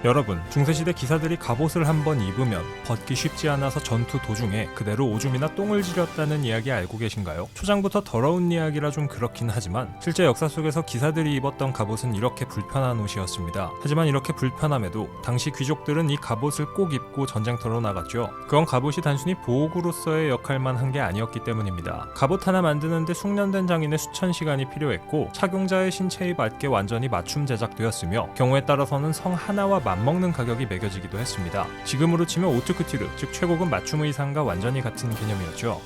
여러분, 중세시대 기사들이 갑옷을 한번 입으면 벗기 쉽지 않아서 전투 도중에 그대로 오줌이나 똥을 지렸다는 이야기 알고 계신가요? 초장부터 더러운 이야기라 좀 그렇긴 하지만 실제 역사 속에서 기사들이 입었던 갑옷은 이렇게 불편한 옷이었습니다. 하지만 이렇게 불편함에도 당시 귀족들은 이 갑옷을 꼭 입고 전쟁터로 나갔죠. 그건 갑옷이 단순히 보호구로서의 역할만 한 게 아니었기 때문입니다. 갑옷 하나 만드는데 숙련된 장인의 수천 시간이 필요했고 착용자의 신체에 맞게 완전히 맞춤 제작되었으며 경우에 따라서는 성 하나와 맞먹는 가격이 매겨지기도 했습니다. 지금으로 치면 오트쿠티르, 즉 최고급 맞춤 의상과 완전히 같은 개념이었죠.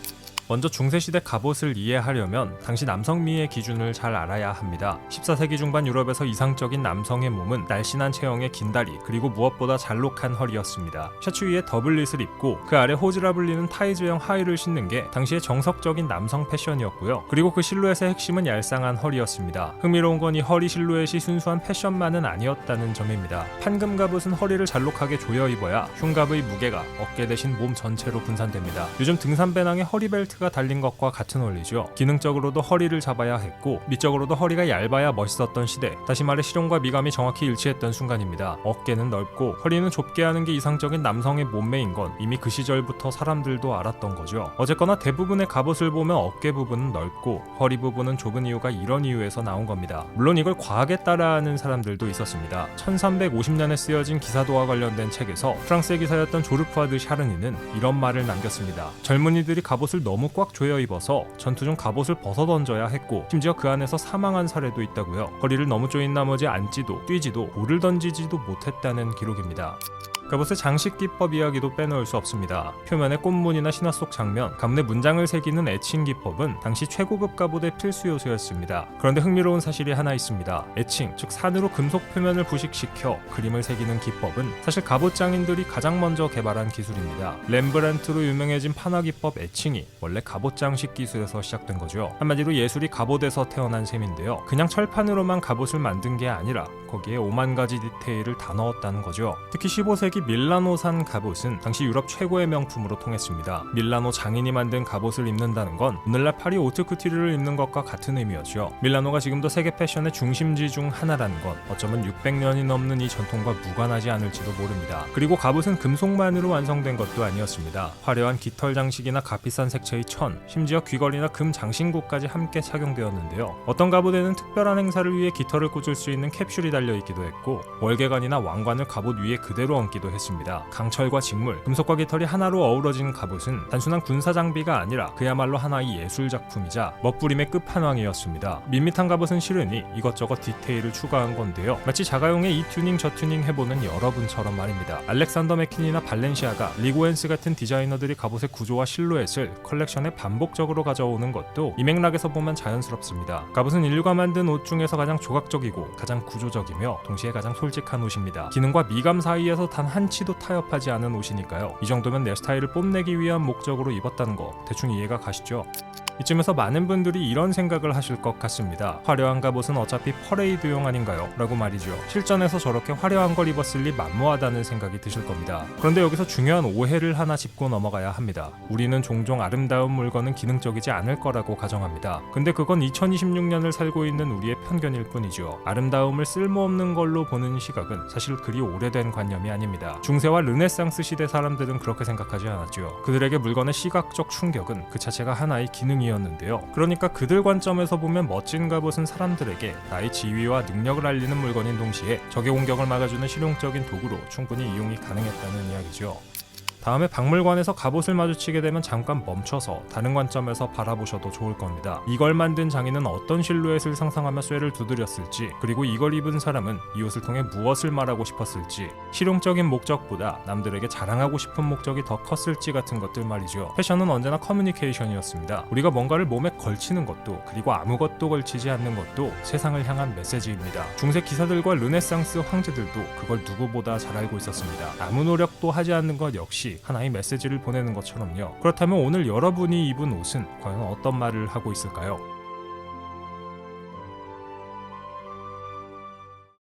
먼저 중세시대 갑옷을 이해하려면 당시 남성미의 기준을 잘 알아야 합니다. 14세기 중반 유럽에서 이상적인 남성의 몸은 날씬한 체형에 긴 다리, 그리고 무엇보다 잘록한 허리였습니다. 셔츠 위에 더블릿을 입고 그 아래 호즈라 불리는 타이즈형 하의를 신는 게 당시의 정석적인 남성 패션이었고요. 그리고 그 실루엣의 핵심은 얄쌍한 허리였습니다. 흥미로운 건 이 허리 실루엣이 순수한 패션만은 아니었다는 점입니다. 판금 갑옷은 허리를 잘록하게 조여 입어야 흉갑의 무게가 어깨 대신 몸 전체로 분산됩니다. 요즘 등산 배낭에 허리 벨트가 달린 것과 같은 원리죠. 기능적으로도 허리를 잡아야 했고 미적으로도 허리가 얇아야 멋있었던 시대, 다시 말해 실용과 미감이 정확히 일치했던 순간입니다. 어깨는 넓고 허리는 좁게 하는 게 이상적인 남성의 몸매인 건 이미 그 시절부터 사람들도 알았던 거죠. 어쨌거나 대부분의 갑옷을 보면 어깨 부분은 넓고 허리 부분은 좁은 이유가 이런 이유에서 나온 겁니다. 물론 이걸 과하게 따라하는 사람들도 있었습니다. 1350년에 쓰여진 기사도와 관련된 책에서 프랑스의 기사였던 조르푸아 드 샤르니는 이런 말을 남겼습니다. 젊은이들이 갑옷을 너무 꽉 조여 입어서 전투 중 갑옷을 벗어 던져야 했고 심지어 그 안에서 사망한 사례도 있다고요. 허리를 너무 조인 나머지 앉지도 뛰지도 볼을 던지지도 못했다는 기록입니다. 갑옷의 장식 기법 이야기도 빼놓을 수 없습니다. 표면에 꽃무늬나 신화 속 장면, 가문의 문장을 새기는 애칭 기법은 당시 최고급 갑옷의 필수 요소였습니다. 그런데 흥미로운 사실이 하나 있습니다. 애칭, 즉 산으로 금속 표면을 부식시켜 그림을 새기는 기법은 사실 갑옷 장인들이 가장 먼저 개발한 기술입니다. 렘브란트로 유명해진 판화 기법 애칭이 원래 갑옷 장식 기술에서 시작된 거죠. 한마디로 예술이 갑옷에서 태어난 셈인데요. 그냥 철판으로만 갑옷을 만든 게 아니라 거기에 5만 가지 디테일을 다 넣었다는 거죠. 특히 15세기 밀라노산 갑옷은 당시 유럽 최고의 명품으로 통했습니다. 밀라노 장인이 만든 갑옷을 입는다는 건 오늘날 파리 오트쿠티르를 입는 것과 같은 의미였죠. 밀라노가 지금도 세계 패션의 중심지 중 하나라는 건 어쩌면 600년이 넘는 이 전통과 무관하지 않을지도 모릅니다. 그리고 갑옷은 금속만으로 완성된 것도 아니었습니다. 화려한 깃털 장식이나 값비싼 색채의 천, 심지어 귀걸이나 금 장신구까지 함께 착용되었는데요. 어떤 갑옷에는 특별한 행사를 위해 깃털을 꽂을 수 있는 캡슐이 달려있기도 했고 월계관이나 왕관을 갑옷 위에 그대로 얹기도 했습니다. 강철과 직물, 금속과 깃털이 하나로 어우러진 갑옷은 단순한 군사 장비가 아니라 그야말로 하나의 예술 작품이자 멋부림의 끝판왕이었습니다. 밋밋한 갑옷은 싫으니 이것저것 디테일을 추가한 건데요. 마치 자가용의 이 튜닝 저 튜닝 해보는 여러분처럼 말입니다. 알렉산더 맥퀸이나 발렌시아가, 리고엔스 같은 디자이너들이 갑옷의 구조와 실루엣을 컬렉션에 반복적으로 가져오는 것도 이 맥락에서 보면 자연스럽습니다. 갑옷은 인류가 만든 옷 중에서 가장 조각적이고 가장 구조적이며 동시에 가장 솔직한 옷입니다. 기능과 미감 사이에서 단 한 치도 타협하지 않은 옷이니까요. 이 정도면 내 스타일을 뽐내기 위한 목적으로 입었다는 거 대충 이해가 가시죠? 이쯤에서 많은 분들이 이런 생각을 하실 것 같습니다. 화려한 갑옷은 어차피 퍼레이드용 아닌가요? 라고 말이죠. 실전에서 저렇게 화려한 걸 입었을 리 만무하다는 생각이 드실 겁니다. 그런데 여기서 중요한 오해를 하나 짚고 넘어가야 합니다. 우리는 종종 아름다운 물건은 기능적이지 않을 거라고 가정합니다. 근데 그건 2026년을 살고 있는 우리의 편견일 뿐이죠. 아름다움을 쓸모없는 걸로 보는 시각은 사실 그리 오래된 관념이 아닙니다. 중세와 르네상스 시대 사람들은 그렇게 생각하지 않았죠. 그들에게 물건의 시각적 충격은 그 자체가 하나의 기능이었는데요. 그러니까 그들 관점에서 보면 멋진 갑옷은 사람들에게 나의 지위와 능력을 알리는 물건인 동시에 적의 공격을 막아주는 실용적인 도구로 충분히 이용이 가능했다는 이야기죠. 다음에 박물관에서 갑옷을 마주치게 되면 잠깐 멈춰서 다른 관점에서 바라보셔도 좋을 겁니다. 이걸 만든 장인은 어떤 실루엣을 상상하며 쇠를 두드렸을지, 그리고 이걸 입은 사람은 이 옷을 통해 무엇을 말하고 싶었을지, 실용적인 목적보다 남들에게 자랑하고 싶은 목적이 더 컸을지 같은 것들 말이죠. 패션은 언제나 커뮤니케이션이었습니다. 우리가 뭔가를 몸에 걸치는 것도, 그리고 아무것도 걸치지 않는 것도 세상을 향한 메시지입니다. 중세 기사들과 르네상스 황제들도 그걸 누구보다 잘 알고 있었습니다. 아무 노력도 하지 않는 것 역시 하나의 메시지를 보내는 것처럼요. 그렇다면 오늘 여러분이 입은 옷은 과연 어떤 말을 하고 있을까요?